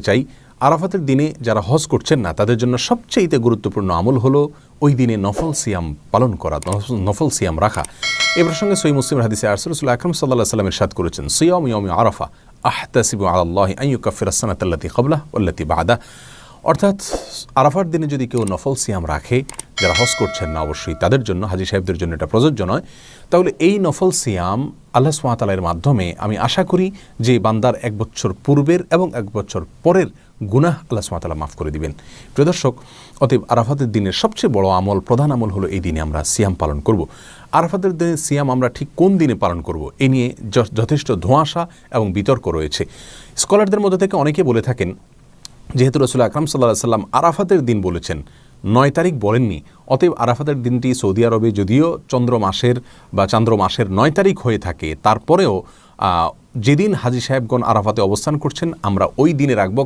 চাই আরাফাতের দিনে যারা হজ করছেন না তাদের জন্য সবচেয়ে গুরুত্বপূর্ণ আমল হলো ওই দিনে নফল সিয়াম পালন করা, নফল সিয়াম রাখা। এ প্রসঙ্গে সহিহ মুসলিমের হাদিসে রাসূলুল্লাহ আকরাম সাল্লাল্লাহু আলাইহি ওয়াসাল্লাম ইরশাদ করেছেন, সিয়াম ইয়াউমি আরাফা আহতাসিবু আলাল্লাহি আন ইউকাফিরা আস-সানাতা আল্লাতী ক্বাবলাহু ওয়াল্লাতী বা'দাহু। অর্থাৎ আরাফার দিনে যদি কেউ নফল সিয়াম রাখে, যারা হজ করছেন না অবশ্যই তাদের জন্য, হাজী সাহেবদের জন্য এটা প্রযোজ্য নয়, তাহলে এই নফল সিয়াম আল্লাহ সুবহানাহু ওয়া তাআলার মাধ্যমে আমি আশা করি যে বান্দার 1 বছর পূর্বের এবং 1 বছর পরের গুনাহ আল্লাহ সুবহানাহু ওয়া তাআলা মাফ করে দিবেন। প্রিয় দর্শক, অতএব আরাফাতের দিনের সবচেয়ে বড় আমল, প্রধান আমল হলো এই দিনে আমরা সিয়াম পালন করব। আরাফাতের দিনে সিয়াম আমরা ঠিক কোন দিনে পালন করব এ নিয়ে যথেষ্ট ধোঁয়াশা এবং বিতর্ক রয়েছে। স্কলারদের মধ্যে থেকে অনেকে বলে থাকেন, যেহেতু রাসূল আকরাম সাল্লাল্লাহু আলাইহি ওয়াসাল্লাম আরাফাতের দিন বলেছেন, 9 তারিখ বলেননি, অতএব আরাফাতের দিনটি সৌদি আরবে যদিও চন্দ্র মাসের 9 তারিখ হয়ে থাকে, তারপরেও যেদিন হাজী সাহেবগণ আরাফাতে অবস্থান করছেন আমরা ওই দিনে রাখব।